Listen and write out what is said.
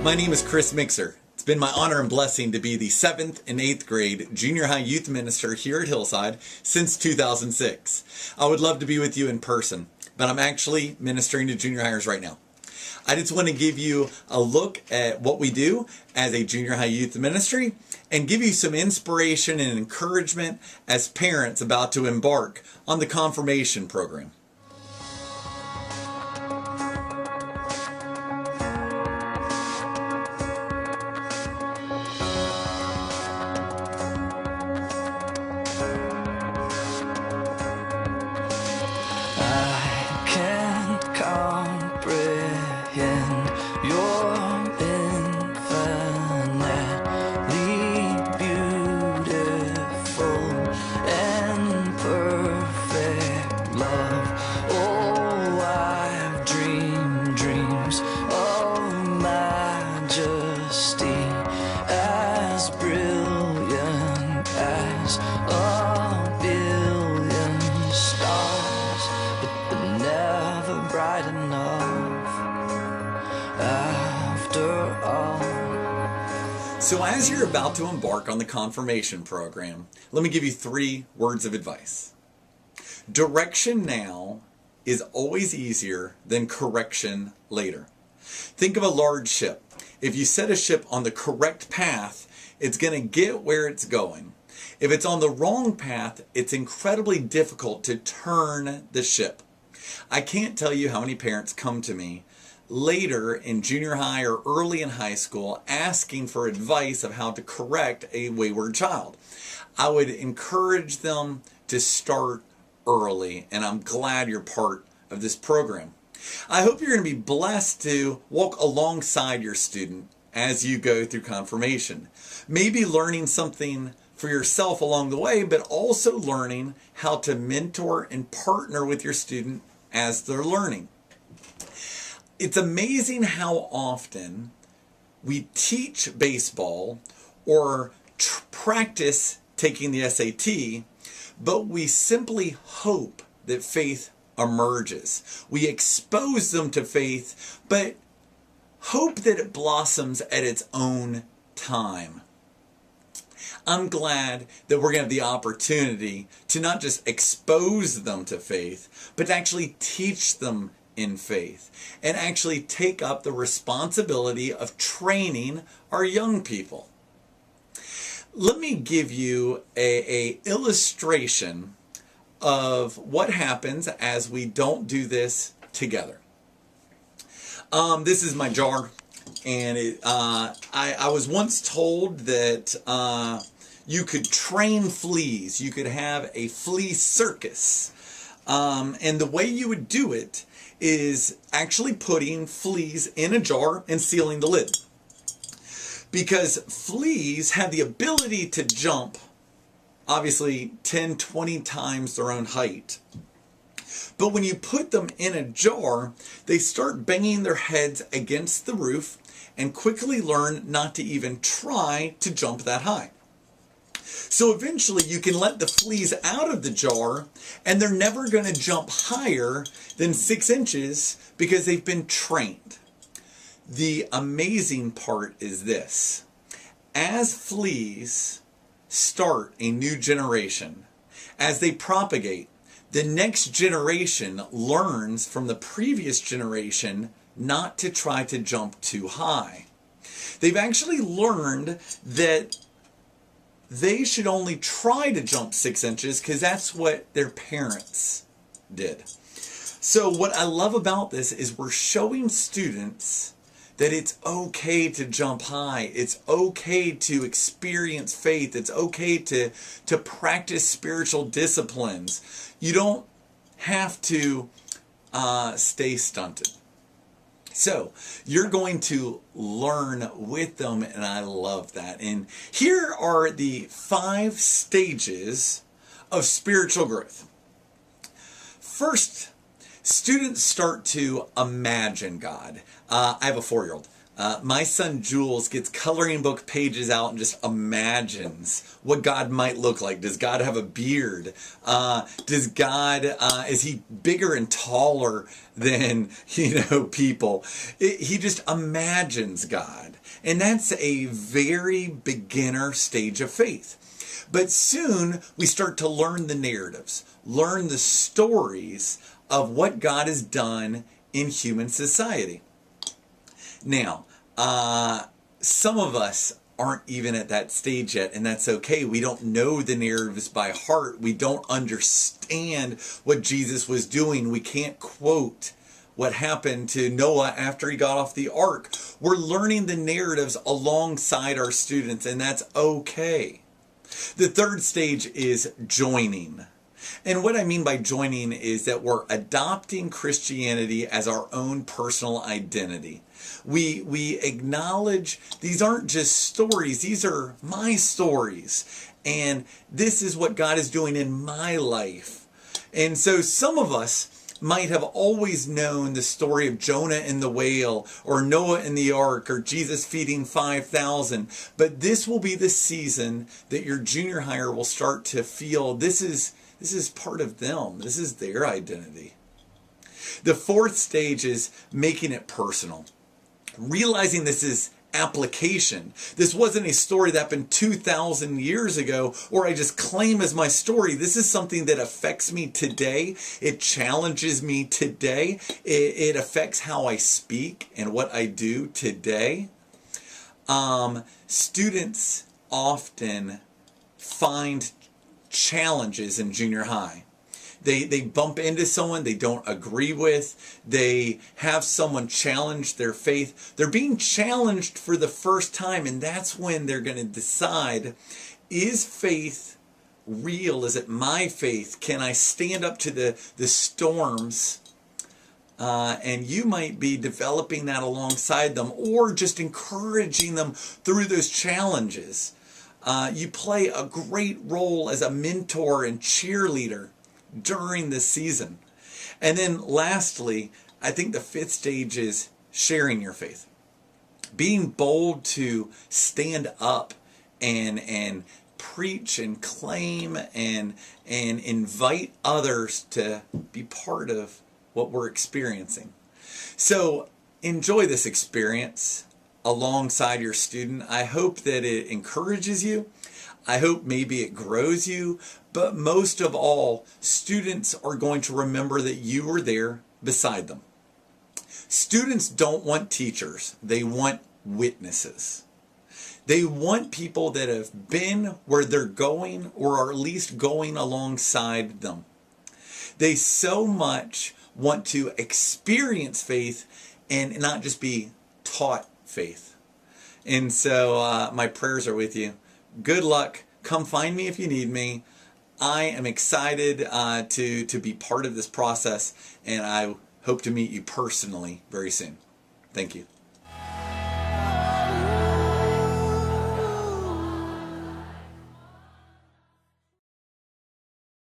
My name is Chris Mixer. It's been my honor and blessing to be the 7th and 8th grade junior high youth minister here at Hillside since 2006. I would love to be with you in person, but I'm actually ministering to junior hires right now. I just want to give you a look at what we do as a junior high youth ministry and give you some inspiration and encouragement as parents about to embark on the confirmation program. So as you're about to embark on the confirmation program, let me give you 3 words of advice. Direction now is always easier than correction later. Think of a large ship. If you set a ship on the correct path, it's going to get where it's going. If it's on the wrong path, it's incredibly difficult to turn the ship. I can't tell you how many parents come to me later in junior high or early in high school asking for advice of how to correct a wayward child. I would encourage them to start early, and I'm glad you're part of this program. I hope you're going to be blessed to walk alongside your student as you go through confirmation. Maybe learning something for yourself along the way, but also learning how to mentor and partner with your student as they're learning. It's amazing how often we teach baseball or practice taking the SAT, but we simply hope that faith emerges. We expose them to faith, but hope that it blossoms at its own time. I'm glad that we're going to have the opportunity to not just expose them to faith, but to actually teach them in faith and actually take up the responsibility of training our young people. Let me give you a illustration of what happens as we don't do this together. This is my jar, and I was once told that you could train fleas. You could have a flea circus, and the way you would do it is actually putting fleas in a jar and sealing the lid. Because fleas have the ability to jump, obviously 10, 20 times their own height. But when you put them in a jar, they start banging their heads against the roof and quickly learn not to even try to jump that high. So eventually you can let the fleas out of the jar and they're never going to jump higher than 6 inches because they've been trained. The amazing part is this. As fleas start a new generation, as they propagate, the next generation learns from the previous generation not to try to jump too high. They've actually learned that they should only try to jump 6 inches because that's what their parents did. So what I love about this is we're showing students that it's okay to jump high. It's okay to experience faith. It's okay to practice spiritual disciplines. You don't have to stay stunted. So you're going to learn with them, and I love that. And here are the 5 stages of spiritual growth. First, students start to imagine God. I have a 4-year-old. My son Jules gets coloring book pages out and just imagines what God might look like. Does God have a beard? Does God, is he bigger and taller than, people? He just imagines God. And that's a very beginner stage of faith. But soon we start to learn the narratives, learn the stories of what God has done in human society. Now, some of us aren't even at that stage yet, and that's okay. We don't know the narratives by heart. We don't understand what Jesus was doing. We can't quote what happened to Noah after he got off the ark. We're learning the narratives alongside our students, and that's okay. The third stage is joining. And what I mean by joining is that we're adopting Christianity as our own personal identity. We acknowledge these aren't just stories, these are my stories. And this is what God is doing in my life. And so some of us might have always known the story of Jonah and the whale, or Noah and the ark, or Jesus feeding 5,000. But this will be the season that your junior higher will start to feel this is part of them. This is their identity. The fourth stage is making it personal. Realizing this is application. This wasn't a story that happened 2,000 years ago, or I just claim as my story. This is something that affects me today. It challenges me today. It affects how I speak and what I do today. Students often find challenges in junior high. They bump into someone they don't agree with. They have someone challenge their faith. They're being challenged for the first time, and that's when they're going to decide, is faith real? Is it my faith? Can I stand up to the storms? And you might be developing that alongside them, or just encouraging them through those challenges. You play a great role as a mentor and cheerleader during this season. And then lastly, I think the fifth stage is sharing your faith. Being bold to stand up and preach and claim and invite others to be part of what we're experiencing. So enjoy this experience alongside your student. I hope that it encourages you. I hope maybe it grows you, but most of all, students are going to remember that you were there beside them. Students don't want teachers, they want witnesses. They want people that have been where they're going, or are at least going alongside them. They so much want to experience faith and not just be taught faith. And so my prayers are with you. Good luck. Come find me if you need me. I am excited to be part of this process, and I hope to meet you personally very soon. Thank you.